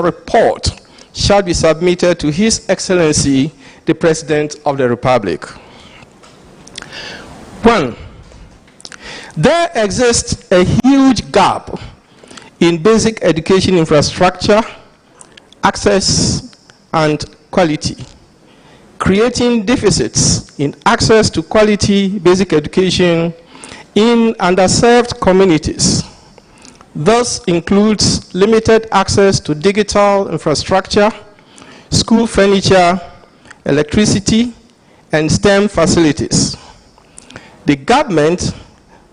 report shall be submitted to His Excellency, the President of the Republic. 1. There exists a huge gap in basic education infrastructure, access, and quality, creating deficits in access to quality basic education in underserved communities. Thus includes limited access to digital infrastructure, school furniture, electricity, and STEM facilities. The government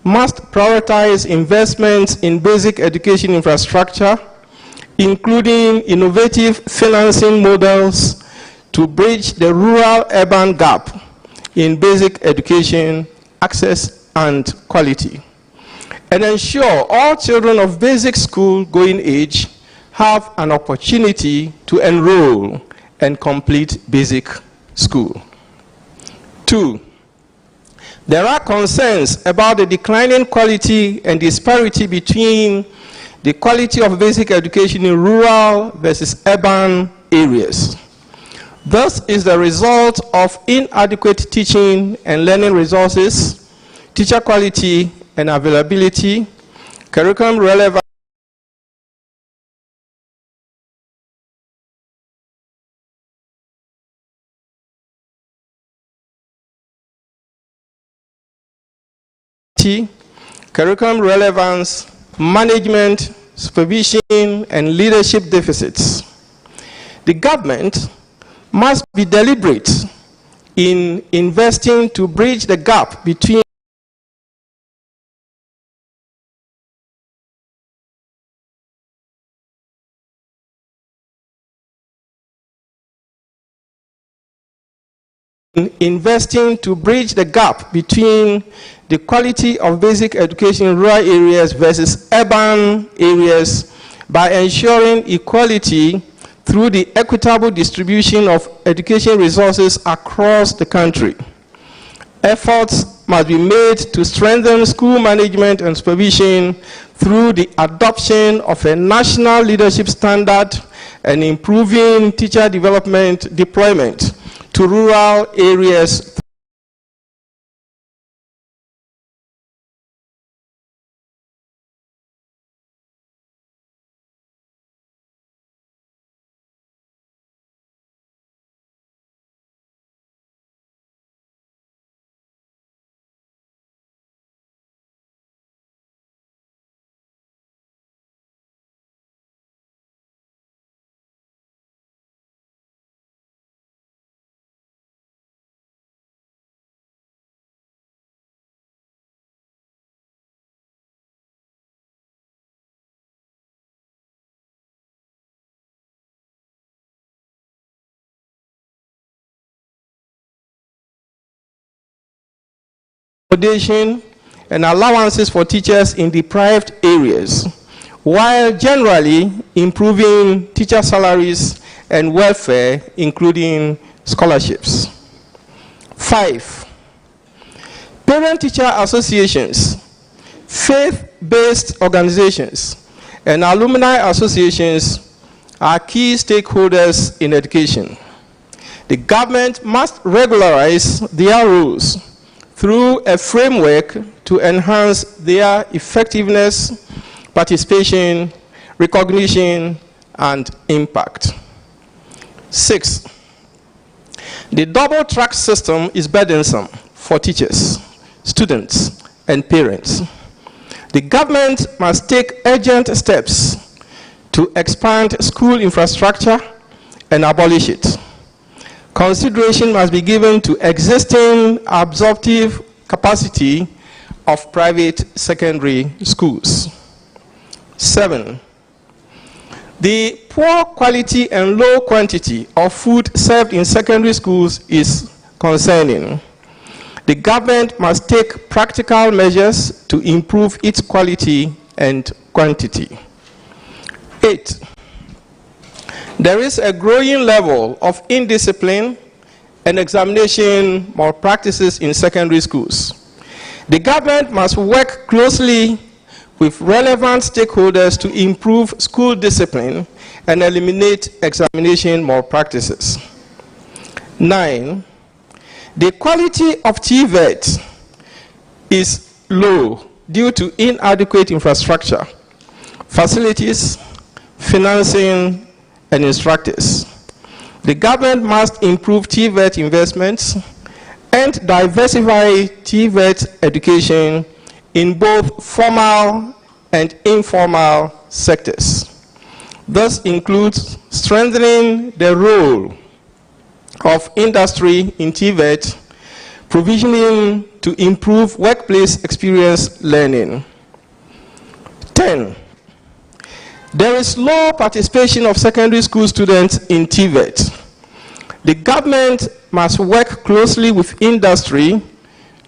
must prioritize investments in basic education infrastructure, including innovative financing models to bridge the rural-urban gap in basic education access and quality, and ensure all children of basic school-going age have an opportunity to enroll and complete basic school. 2. There are concerns about the declining quality and disparity between the quality of basic education in rural versus urban areas. Thus is the result of inadequate teaching and learning resources, teacher quality and availability, curriculum relevance, curriculum relevance, management, supervision, and leadership deficits. The government must be deliberate in investing to bridge the gap between the quality of basic education in rural areas versus urban areas by ensuring equality through the equitable distribution of education resources across the country. Efforts must be made to strengthen school management and supervision through the adoption of a national leadership standard and improving teacher development deployment to rural areas. Accommodation and allowances for teachers in deprived areas, while generally improving teacher salaries and welfare, including scholarships. 5. Parent-teacher associations, faith-based organizations, and alumni associations are key stakeholders in education. The government must regularize their roles through a framework to enhance their effectiveness, participation, recognition, and impact. 6. The double-track system is burdensome for teachers, students, and parents. The government must take urgent steps to expand school infrastructure and abolish it. Consideration must be given to existing absorptive capacity of private secondary schools. 7. The poor quality and low quantity of food served in secondary schools is concerning. The government must take practical measures to improve its quality and quantity. 8. There is a growing level of indiscipline and examination malpractices in secondary schools. The government must work closely with relevant stakeholders to improve school discipline and eliminate examination malpractices. 9. The quality of TVET is low due to inadequate infrastructure, facilities, financing, and instructors. The government must improve TVET investments and diversify TVET education in both formal and informal sectors. This includes strengthening the role of industry in TVET, provisioning to improve workplace experience learning. 10. There is low participation of secondary school students in TVET. The government must work closely with industry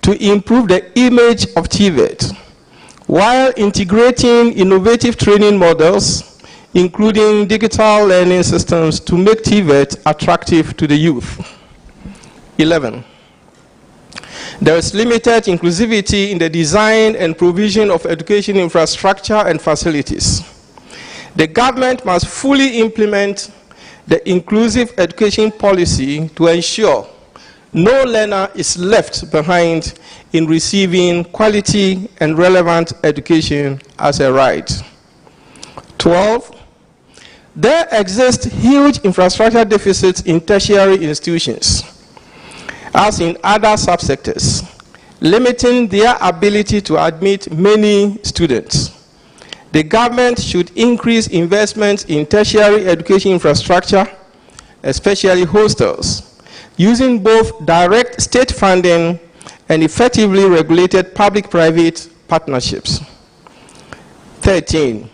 to improve the image of TVET, while integrating innovative training models, including digital learning systems, to make TVET attractive to the youth. 11. There is limited inclusivity in the design and provision of education infrastructure and facilities. The government must fully implement the inclusive education policy to ensure no learner is left behind in receiving quality and relevant education as a right. 12. There exist huge infrastructure deficits in tertiary institutions, as in other subsectors, limiting their ability to admit many students. The government should increase investments in tertiary education infrastructure, especially hostels, using both direct state funding and effectively regulated public-private partnerships. 13.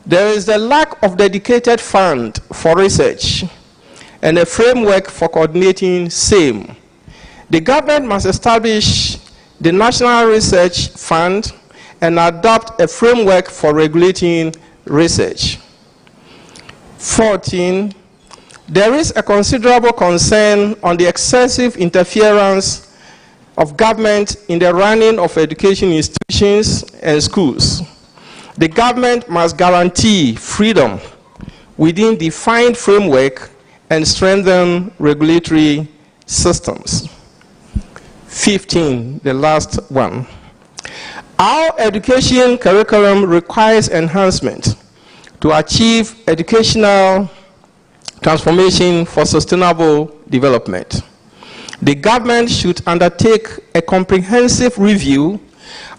There is a lack of dedicated fund for research and a framework for coordinating same. The government must establish the National Research Fund and adopt a framework for regulating research. 14. There is a considerable concern on the excessive interference of government in the running of education institutions and schools. The government must guarantee freedom within defined framework and strengthen regulatory systems. 15, the last one. Our education curriculum requires enhancement to achieve educational transformation for sustainable development. The government should undertake a comprehensive review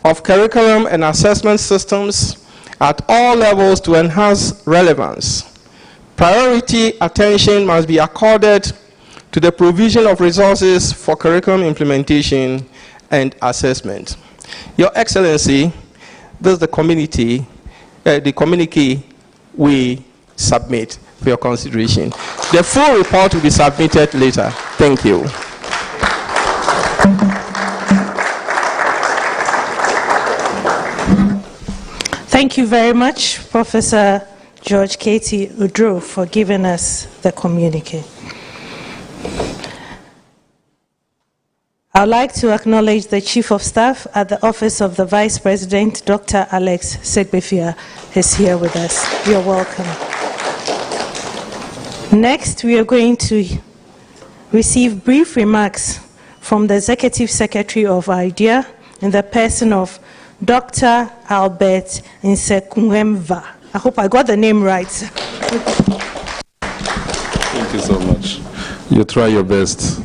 of curriculum and assessment systems at all levels to enhance relevance. Priority attention must be accorded to the provision of resources for curriculum implementation and assessment. Your Excellency, this is the communique we submit for your consideration. The full report will be submitted later. Thank you. Thank you very much, Professor George K.T. Udroh, for giving us the communique. I'd like to acknowledge the Chief of Staff at the Office of the Vice President, Dr. Alex Segbefia, is here with us. You're welcome. Next, we are going to receive brief remarks from the Executive Secretary of IDEA in the person of Dr. Albert Nsekunwemva. I hope I got the name right. Thank you so much. You try your best.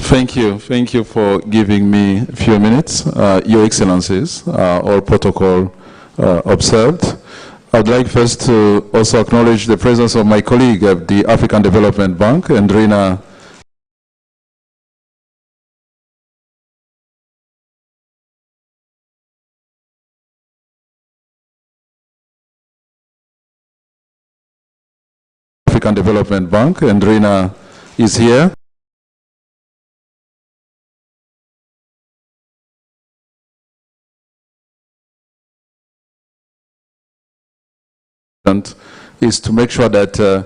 Thank you for giving me a few minutes. Your Excellencies, all protocol observed. I'd like first to also acknowledge the presence of my colleague of the African Development Bank, Andrina African Development Bank, Andrina is here. Is to make sure that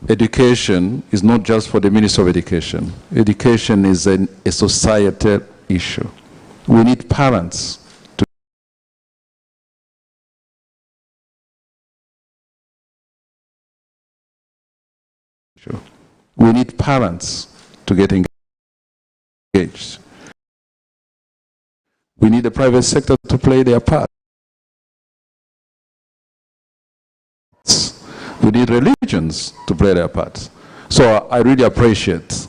education is not just for the Ministry of Education. Education is a societal issue. We need parents issue. We need parents to get engaged. We need the private sector to play their part. We need religions to play their part. So I really appreciate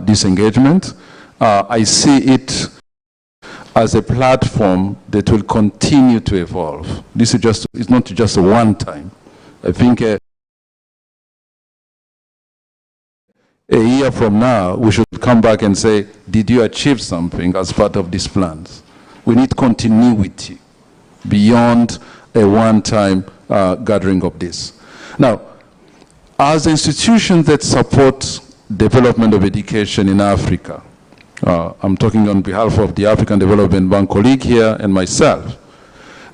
this engagement. I see it as a platform that will continue to evolve. This is just, it's not just a one time. I think a year from now, we should come back and say, did you achieve something as part of these plans? We need continuity beyond a one-time gathering of this. Now, as institutions that support development of education in Africa, I'm talking on behalf of the African Development Bank colleague here and myself,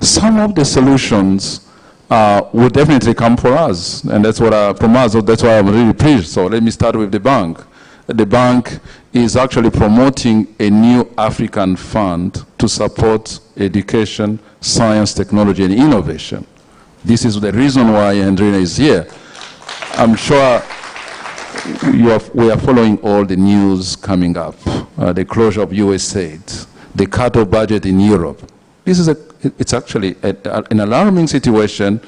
some of the solutions will definitely come for us, and that's what from us. That's why I'm really pleased. So let me start with the bank. The bank is actually promoting a new African fund to support education, science, technology, and innovation. This is the reason why Hendrina is here. I'm sure we are following all the news coming up, the closure of USAID, the cut of budget in Europe. This is it's actually an alarming situation,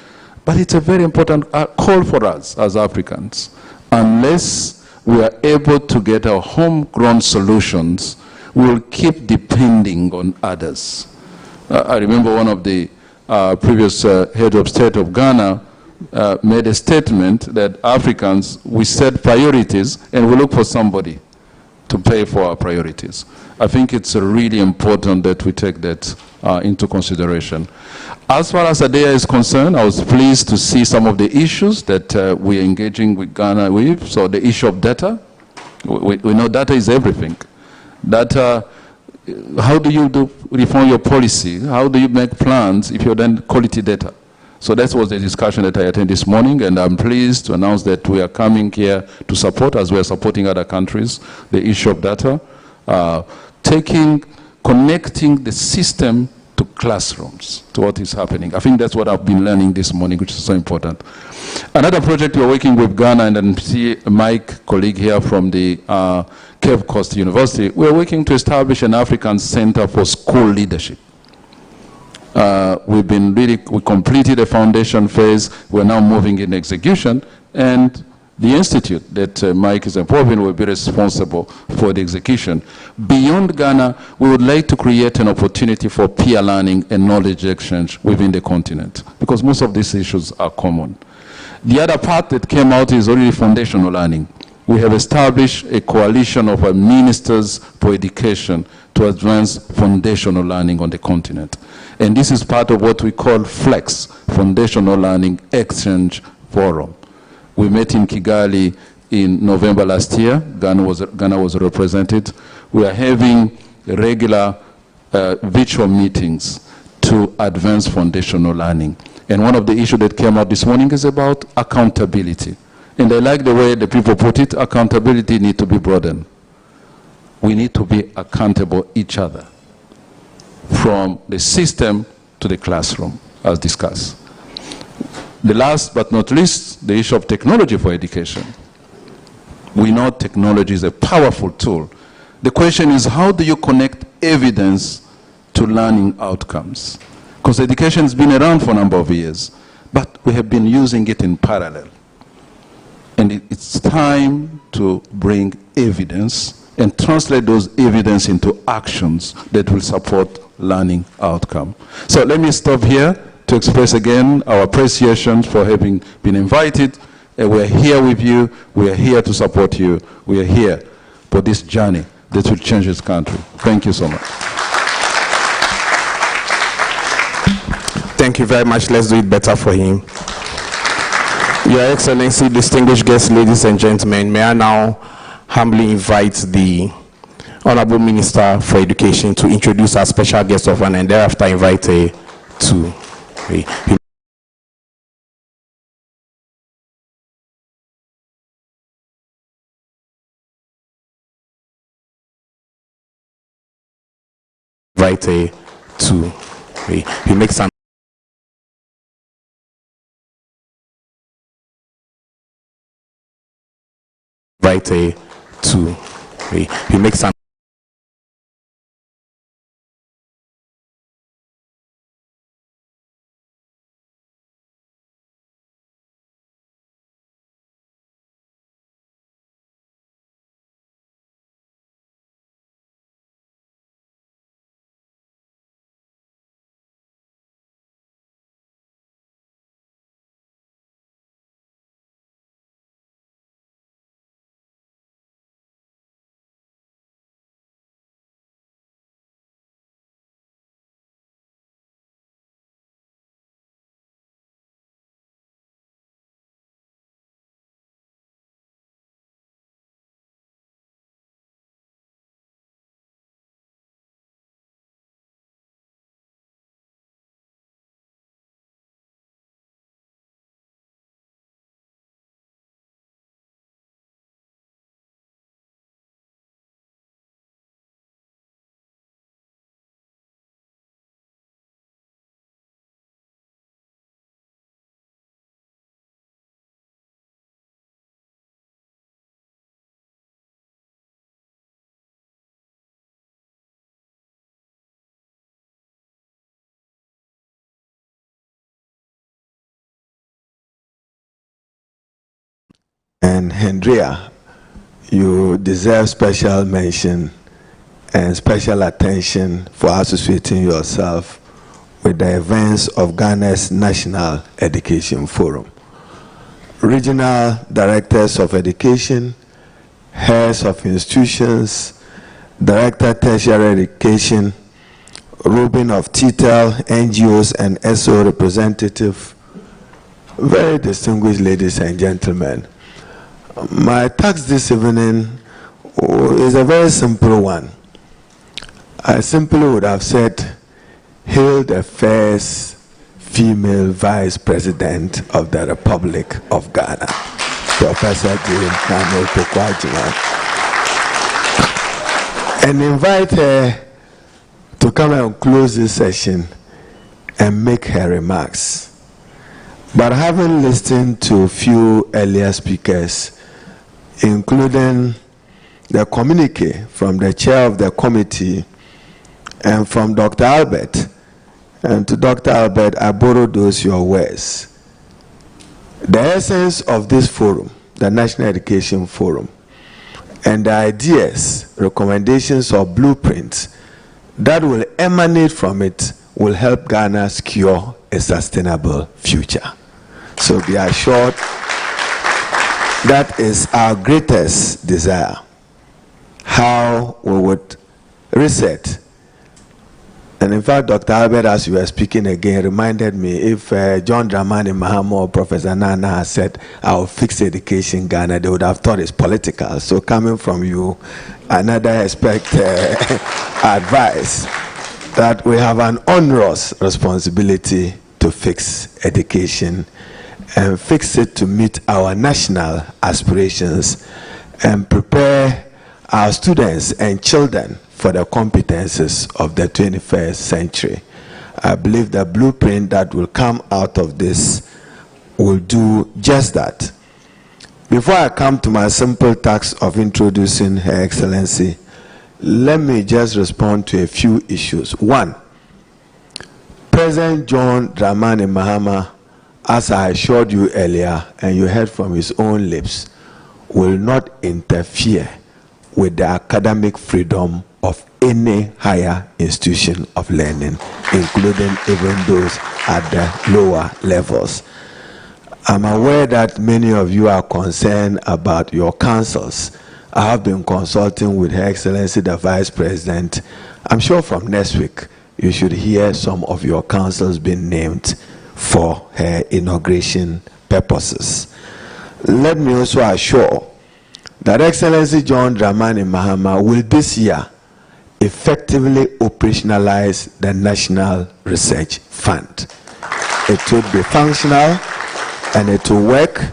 but it's a very important call for us as Africans. Unless we are able to get our homegrown solutions, we will keep depending on others. I remember one of the previous head of state of Ghana made a statement that Africans, we set priorities and we look for somebody to pay for our priorities. I think it's really important that we take that into consideration. As far as ADEA is concerned, I was pleased to see some of the issues that we're engaging with Ghana with. So the issue of data, we know data is everything. Data, how do you reform your policy? How do you make plans if you don't quality data? So that was the discussion that I attended this morning, and I'm pleased to announce that we are coming here to support, as we are supporting other countries, the issue of data, connecting the system to classrooms, to what is happening. I think that's what I've been learning this morning, which is so important. Another project we're working with Ghana, and then see Mike, colleague here from the Cape Coast University, we're working to establish an African Center for School Leadership. We completed the foundation phase. We're now moving in execution, and the institute that Mike is involved in will be responsible for the execution. Beyond Ghana, we would like to create an opportunity for peer learning and knowledge exchange within the continent, because most of these issues are common. The other part that came out is already foundational learning. We have established a coalition of ministers for education to advance foundational learning on the continent. And this is part of what we call FLEX, Foundational Learning Exchange Forum. We met in Kigali in November last year. Ghana was represented. We are having regular virtual meetings to advance foundational learning. And one of the issues that came out this morning is about accountability. And I like the way the people put it, accountability needs to be broadened. We need to be accountable each other, from the system to the classroom, as discussed. The last but not least, the issue of technology for education. We know technology is a powerful tool. The question is, how do you connect evidence to learning outcomes? Because education has been around for a number of years, but we have been using it in parallel. And it's time to bring evidence and translate those evidence into actions that will support learning outcome. So let me stop here to express again our appreciation for having been invited. We're here with you. We are here to support you. We are here for this journey that will change this country. Thank you so much. Thank you very much. Let's do it better for him. Your Excellency, distinguished guests, ladies and gentlemen, may I now humbly invite the Honorable Minister for Education to introduce our special guest of honor, and thereafter invite to he makes some invite her to make some. And Hendria, you deserve special mention and special attention for associating yourself with the events of Ghana's National Education Forum. Regional directors of education, heads of institutions, director tertiary education, Reuben of TTEL, NGOs and SO representative, very distinguished ladies and gentlemen. My task this evening is a very simple one. I simply would have said, hail the first female vice president of the Republic of Ghana, Professor Jane Nana Opoku-Agyeman, and invite her to come and close this session and make her remarks. But having listened to a few earlier speakers, including the communique from the chair of the committee and from Dr. Albert, and to Dr. Albert, I borrow those your words. The essence of this forum, the National Education Forum, and the ideas, recommendations, or blueprints that will emanate from it will help Ghana secure a sustainable future. So be assured, that is our greatest desire. How we would reset. And in fact, Dr. Albert, as you were speaking again, reminded me, if John Dramani Mahama or Professor Nana had said, I'll fix education in Ghana, they would have thought it's political. So coming from you, another aspect advice that we have an onerous responsibility to fix education and fix it to meet our national aspirations and prepare our students and children for the competences of the 21st century. I believe the blueprint that will come out of this will do just that. Before I come to my simple task of introducing Her Excellency, let me just respond to a few issues. One, President John Dramani Mahama, as I assured you earlier, and you heard from his own lips, will not interfere with the academic freedom of any higher institution of learning, including even those at the lower levels. I'm aware that many of you are concerned about your councils. I have been consulting with Her Excellency the Vice President. I'm sure from next week you should hear some of your councils being named for her inauguration purposes. Let me also assure that Excellency John Dramani Mahama will this year effectively operationalize the National Research Fund. It will be functional and it will work.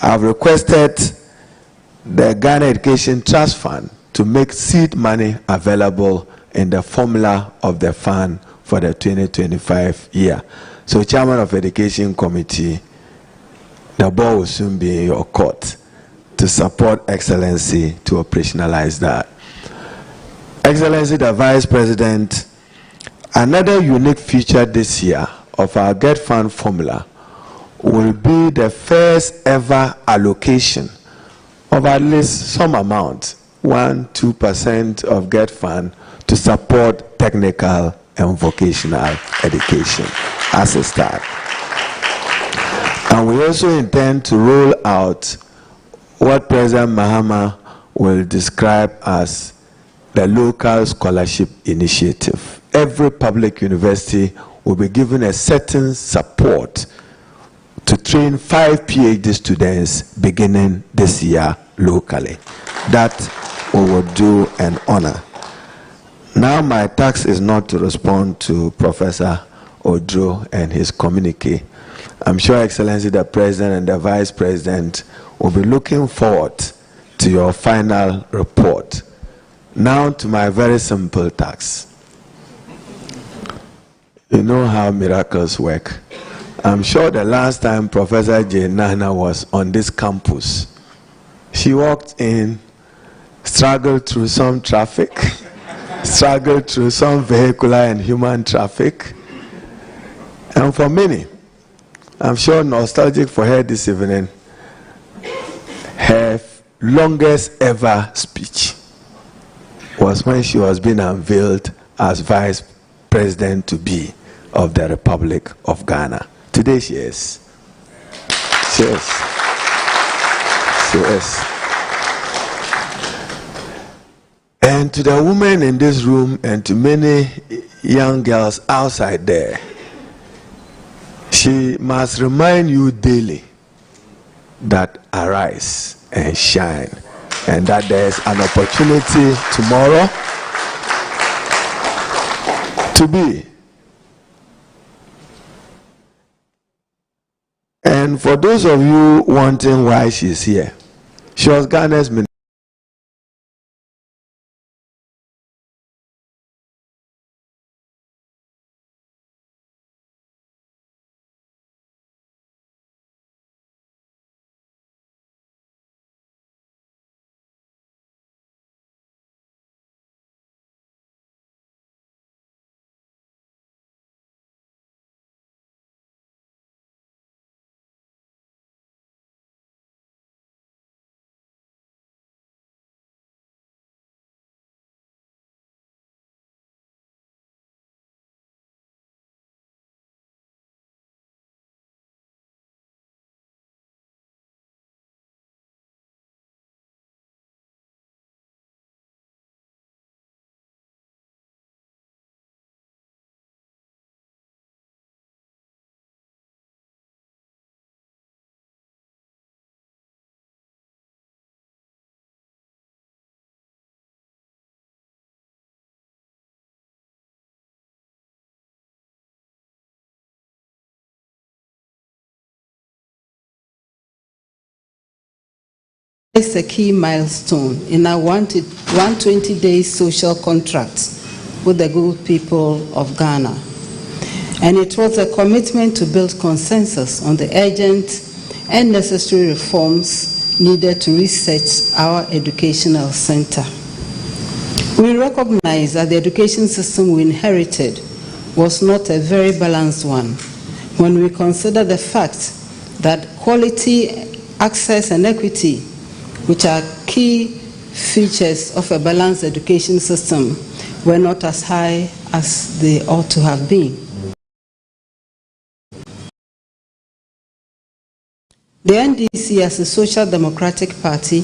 I've requested the Ghana Education Trust Fund to make seed money available in the formula of the fund for the 2025 year. So, Chairman of Education Committee, the ball will soon be in your court. to support Excellency to operationalize that. Excellency the Vice President, another unique feature this year of our Get Fund formula will be the first ever allocation of at least some amount, 1-2% of Get Fund, to support technical and vocational education as a start. And we also intend to roll out what President Mahama will describe as the local scholarship initiative. Every public university will be given a certain support to train 5 PhD students beginning this year locally. That we will do an honor. Now my task is not to respond to Professor Odro and his communique. I'm sure Excellency the President and the Vice President will be looking forward to your final report. Now to my very simple task. You know how miracles work. I'm sure the last time Professor J. Nana was on this campus, she walked in, struggled through some traffic, struggled through some vehicular and human traffic. And for many, I'm sure nostalgic for her this evening, her longest ever speech was when she was being unveiled as Vice President to be of the Republic of Ghana. Today she is. She is. She is. And to the women in this room and to many young girls outside there, she must remind you daily that arise and shine, and that there is an opportunity tomorrow to be. And for those of you wondering why she's here, she was Ghana's minister. It's a key milestone in our 120-day social contract with the good people of Ghana. And it was a commitment to build consensus on the urgent and necessary reforms needed to reset our educational center. We recognize that the education system we inherited was not a very balanced one when we consider the fact that quality, access, and equity, which are key features of a balanced education system, were not as high as they ought to have been. The NDC, as a social democratic party,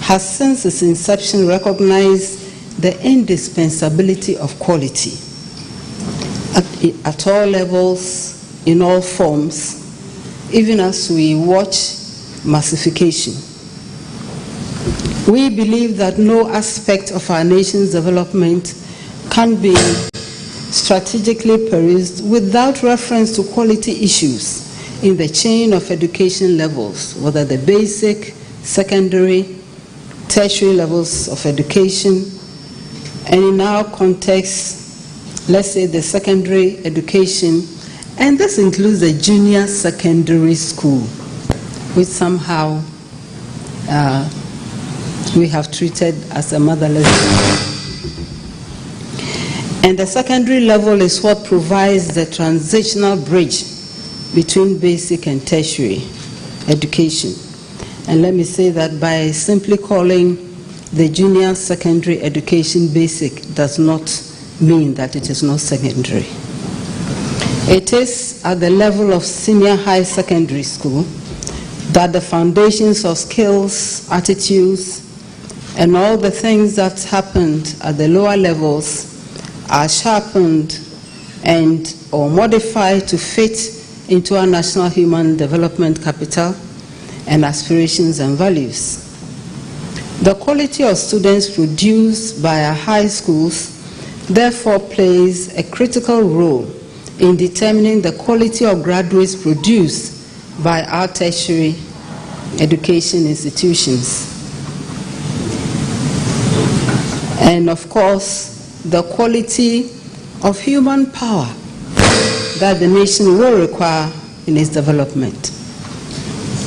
has since its inception recognized the indispensability of quality at all levels, in all forms, even as we watch massification. We believe that no aspect of our nation's development can be strategically perused without reference to quality issues in the chain of education levels, whether the basic, secondary, tertiary levels of education, and in our context, let's say the secondary education, and this includes the junior secondary school, which somehow we have treated as a motherless. And the secondary level is what provides the transitional bridge between basic and tertiary education. And let me say that by simply calling the junior secondary education basic does not mean that it is not secondary. It is at the level of senior high secondary school that the foundations of skills, attitudes, and all the things that happened at the lower levels are sharpened and or modified to fit into our national human development capital and aspirations and values. The quality of students produced by our high schools therefore plays a critical role in determining the quality of graduates produced by our tertiary education institutions. And of course, the quality of human power that the nation will require in its development.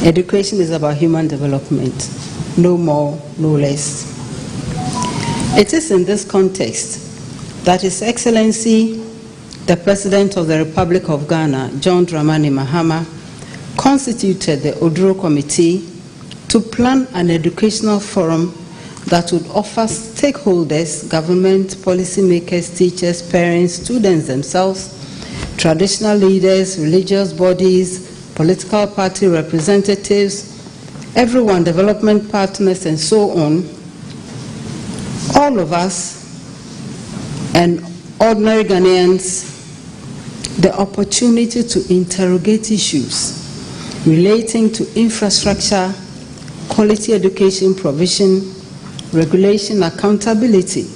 Education is about human development, no more, no less. It is in this context that His Excellency, the President of the Republic of Ghana, John Dramani Mahama, constituted the Oduro Committee to plan an educational forum that would offer stakeholders, government, policymakers, teachers, parents, students themselves, traditional leaders, religious bodies, political party representatives, everyone, development partners, and so on, all of us and ordinary Ghanaians, the opportunity to interrogate issues relating to infrastructure, quality education provision, regulation, accountability,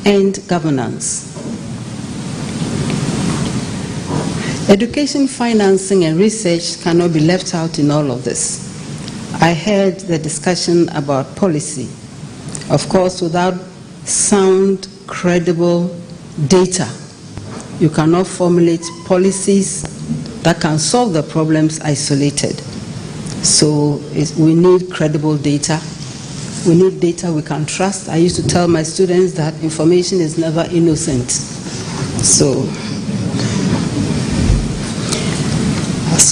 and governance. Education financing and research cannot be left out in all of this. I heard the discussion about policy. Of course, without sound, credible data, you cannot formulate policies that can solve the problems isolated. So we need credible data. We need data we can trust. I used to tell my students that information is never innocent. So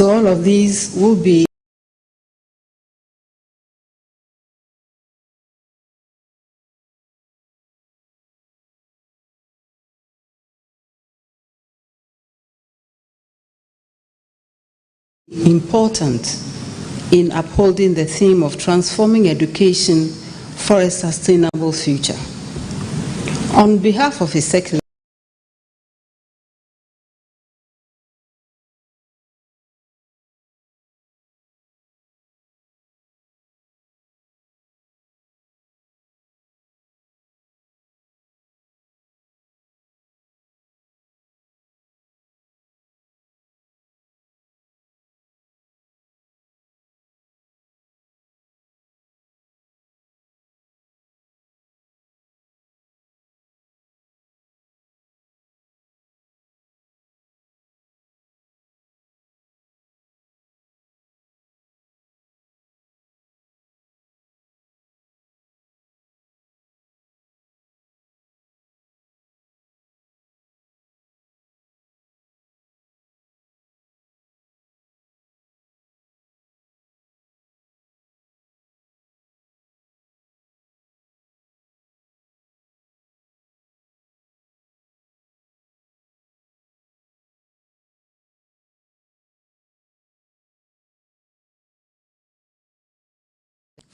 all of these will be important in upholding the theme of transforming education for a sustainable future. On behalf of His Excellency,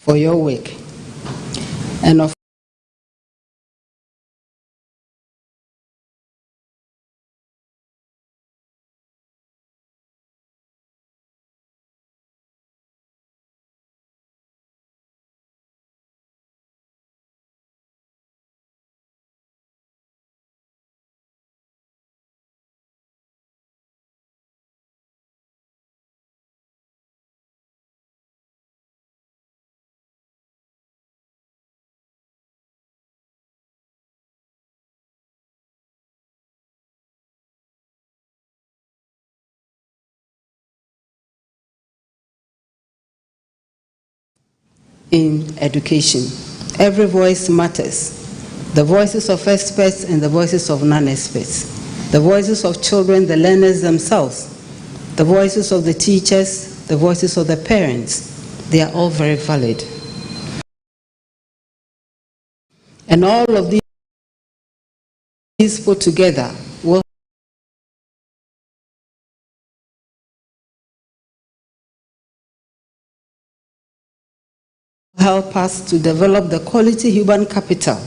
for your work. And of in education. Every voice matters. The voices of experts and the voices of non-experts. The voices of children, the learners themselves. The voices of the teachers, the voices of the parents. They are all very valid. And all of these put together will help us to develop the quality human capital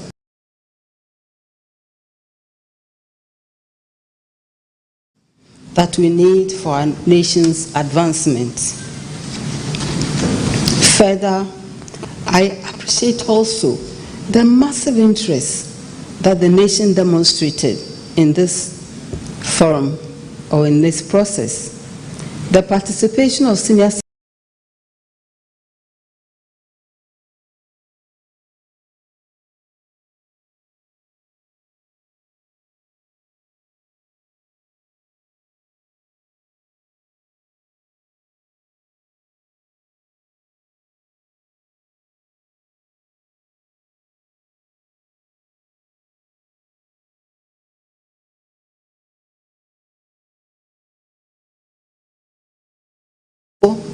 that we need for our nation's advancement. Further, I appreciate also the massive interest that the nation demonstrated in this forum or in this process. The participation of senior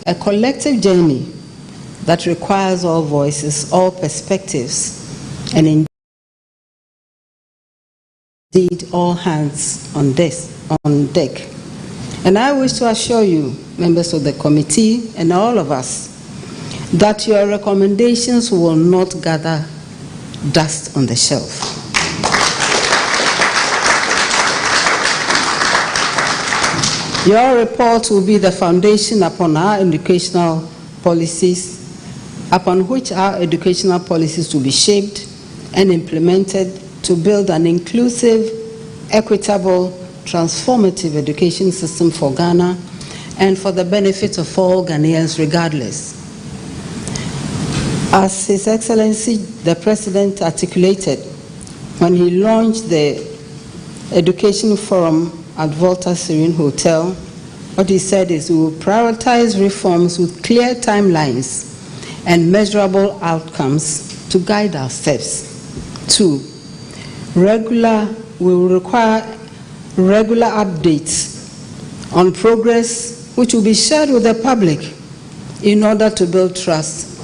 a collective journey that requires all voices, all perspectives, and indeed all hands on deck. And I wish to assure you, members of the committee and all of us, that your recommendations will not gather dust on the shelf. Your report will be the foundation upon our educational policies, upon which our educational policies will be shaped and implemented to build an inclusive, equitable, transformative education system for Ghana and for the benefit of all Ghanaians regardless. As His Excellency the President articulated when he launched the Education Forum at Volta Serene Hotel, what he said is we will prioritize reforms with clear timelines and measurable outcomes to guide our steps. 2, we will require regular updates on progress which will be shared with the public in order to build trust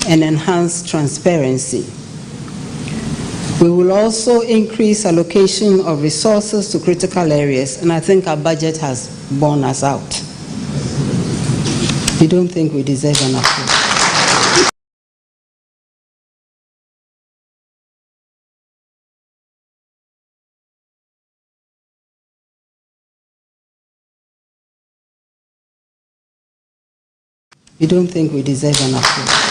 and enhance transparency. We will also increase allocation of resources to critical areas, and I think our budget has borne us out. We don't think we deserve an applause. We don't think we deserve an applause.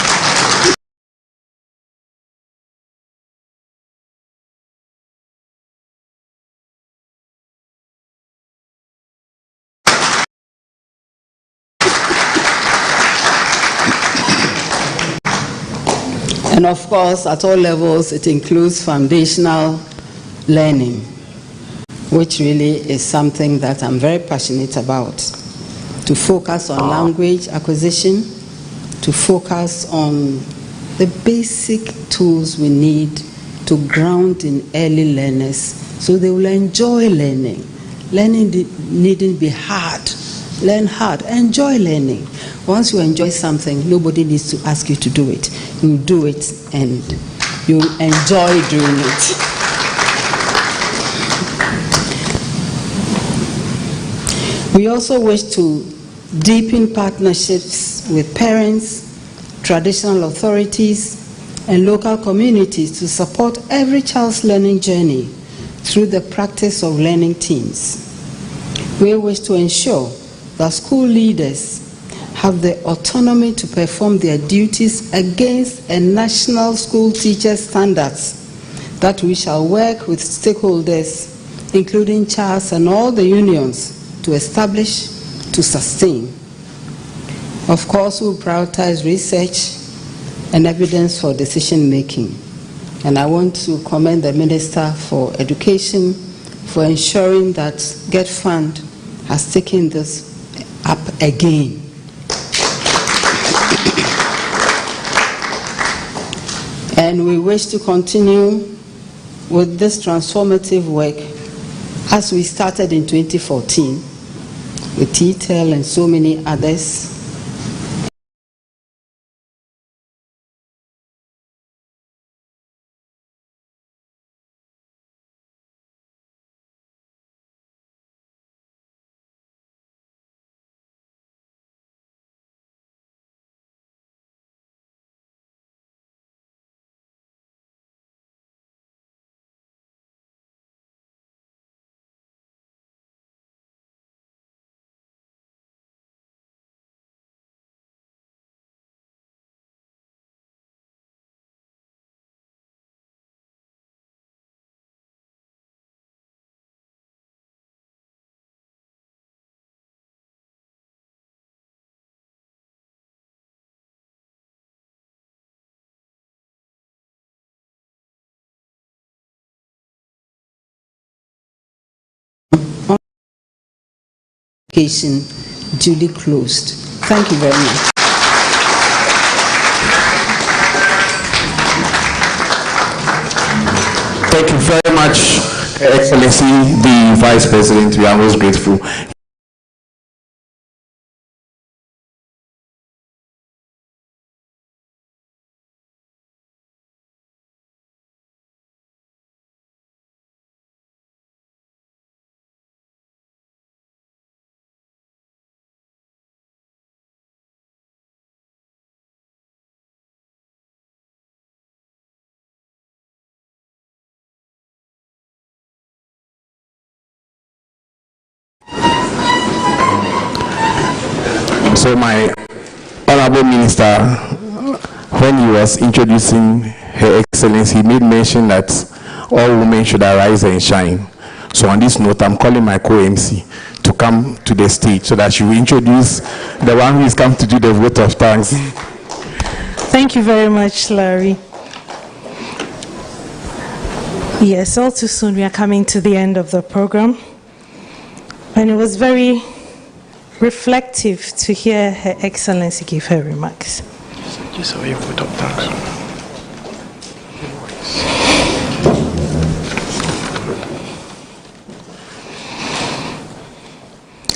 And of course, at all levels, it includes foundational learning, which really is something that I'm very passionate about. To focus on language acquisition, to focus on the basic tools we need to ground in early learners so they will enjoy learning. Learning needn't be hard. Learn hard. Enjoy learning. Once you enjoy something, nobody needs to ask you to do it. You do it and you enjoy doing it. We also wish to deepen partnerships with parents, traditional authorities, and local communities to support every child's learning journey through the practice of learning teams. We wish to ensure that school leaders have the autonomy to perform their duties against a national school teacher standards, that we shall work with stakeholders, including CHAS and all the unions, to establish, to sustain. Of course, we will prioritize research and evidence for decision making. And I want to commend the Minister for Education for ensuring that GET-FUND has taken this up again. And we wish to continue with this transformative work as we started in 2014 with TTEL and so many others. Duly closed. Thank you very much. Thank you very much, Excellency, the Vice President. We are most grateful. So my Honorable Minister, when he was introducing Her Excellency, he made mention that all women should arise and shine. So on this note, I'm calling my co-MC to come to the stage so that she will introduce the one who is come to do the vote of thanks. Thank you very much, Larry. Yes, all too soon we are coming to the end of the program. And it was very reflective to hear Her Excellency give her remarks.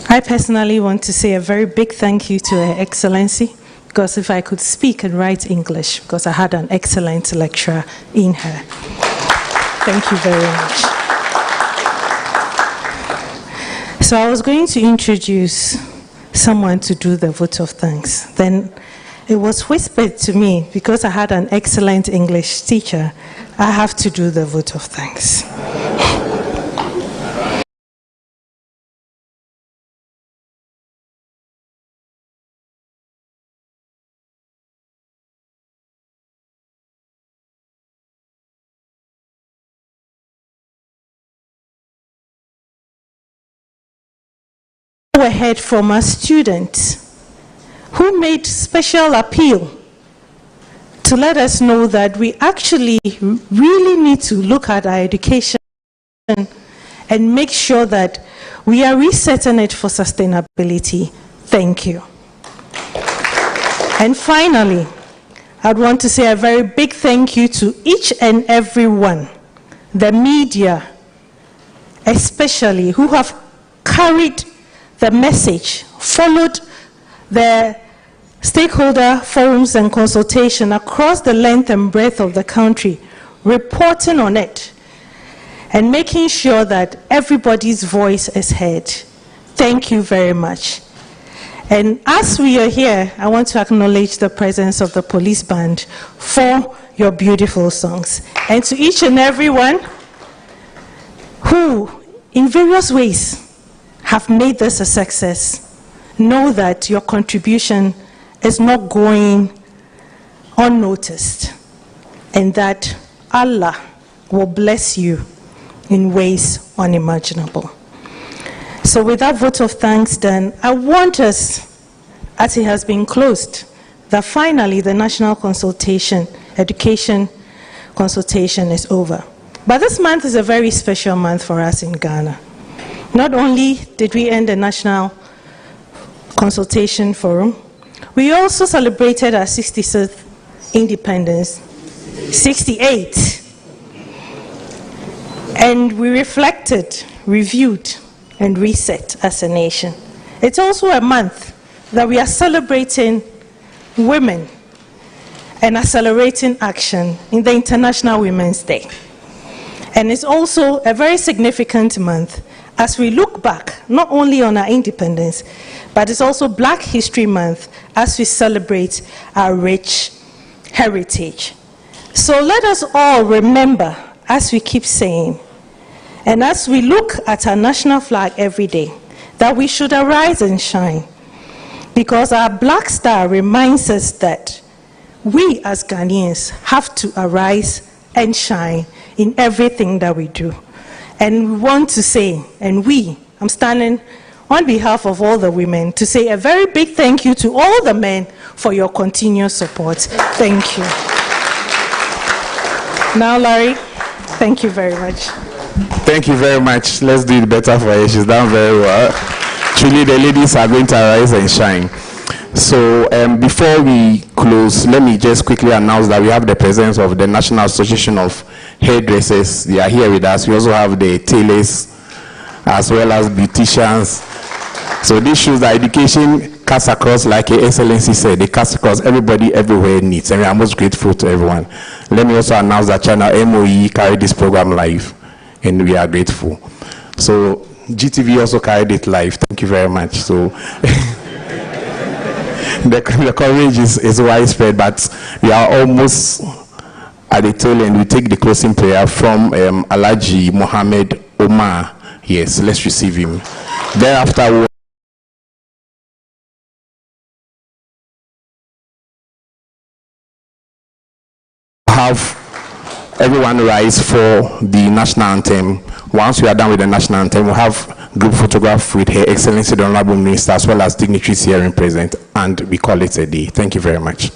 I personally want to say a very big thank you to Her Excellency, because if I could speak and write English, because I had an excellent lecturer in her. Thank you very much. So I was going to introduce someone to do the vote of thanks. Then it was whispered to me, because I had an excellent English teacher, I have to do the vote of thanks. We heard from a student who made special appeal to let us know that we actually really need to look at our education and make sure that we are resetting it for sustainability. Thank you. And finally, I'd want to say a very big thank you to each and every one, the media especially, who have carried the message, followed the stakeholder forums and consultation across the length and breadth of the country, reporting on it, and making sure that everybody's voice is heard. Thank you very much. And as we are here, I want to acknowledge the presence of the police band for your beautiful songs. And to each and every one who, in various ways, have made this a success, know that your contribution is not going unnoticed, and that Allah will bless you in ways unimaginable. So with that vote of thanks done, I want us, as it has been closed, that finally the national consultation, education consultation is over. But this month is a very special month for us in Ghana. Not only did we end the National Consultation Forum, we also celebrated our 66th independence 68. And we reflected, reviewed, and reset as a nation. It's also a month that we are celebrating women and accelerating action in the International Women's Day. And it's also a very significant month as we look back not only on our independence, but it's also Black History Month as we celebrate our rich heritage. So let us all remember, as we keep saying, and as we look at our national flag every day, that we should arise and shine, because our Black Star reminds us that we as Ghanaians have to arise and shine in everything that we do. And we want to say, I'm standing on behalf of all the women to say a very big thank you to all the men for your continuous support. Thank you. Now, Larry, thank you very much. Thank you very much. Let's do it better for her. She's done very well. Truly, the ladies are going to arise and shine. So before we close, let me just quickly announce that we have the presence of the National Association of Hairdressers. They are here with us. We also have the tailors as well as beauticians. So this shows that education cuts across, like Your Excellency said, it cuts across everybody, everywhere needs, and we are most grateful to everyone. Let me also announce that Channel MOE carried this program live, and we are grateful. So GTV also carried it live. Thank you very much. So the coverage is widespread, but we are almost at the tail end. We take the closing prayer from Alhaji Mohammed Omar. Yes, let's receive him. Thereafter, we'll have everyone rise for the national anthem. Once we are done with the national anthem, we'll have group photograph with Her Excellency the Honorable Minister as well as dignitaries here in present, and we call it a day. Thank you very much.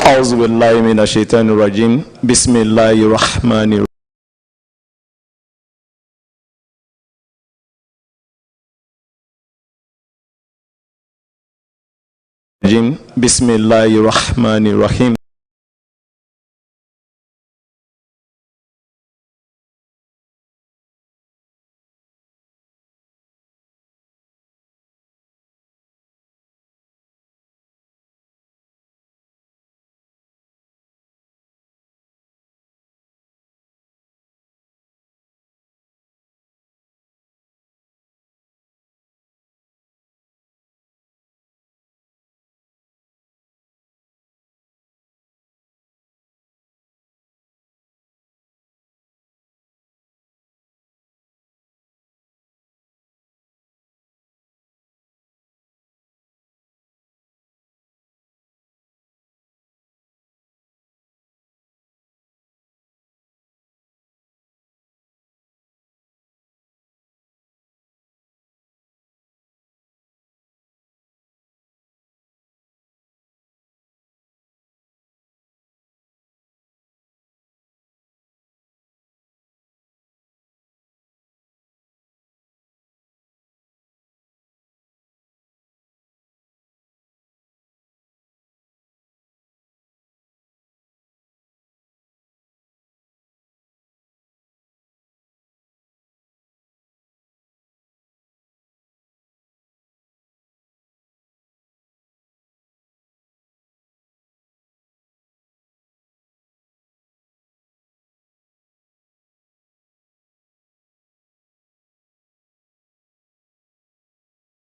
أعوذ بالله من الشيطان الرجيم بسم الله الرحمن الرحيم بسم الله الرحمن الرحيم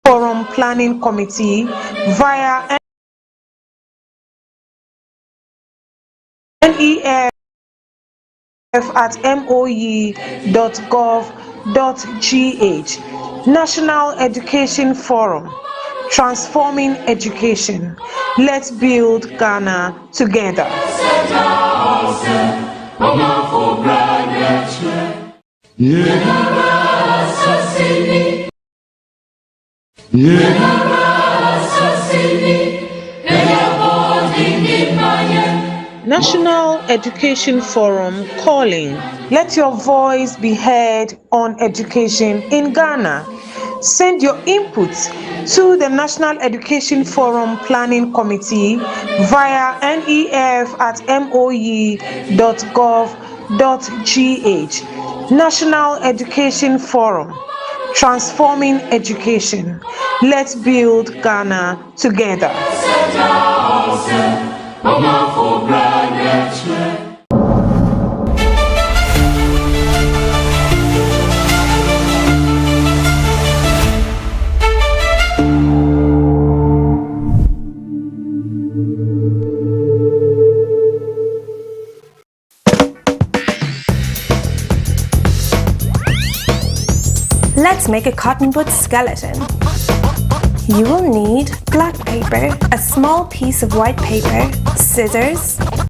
Forum Planning Committee via nef@moe.gov.gh. National Education Forum, Transforming Education. Let's build Ghana together. National Education Forum calling. Let your voice be heard on education in Ghana. Send your inputs to the National Education Forum Planning Committee via nef@moe.gov.gh. National Education Forum, transforming education. Let's build Ghana together. Let's make a cottonwood skeleton. You will need black paper, a small piece of white paper, scissors,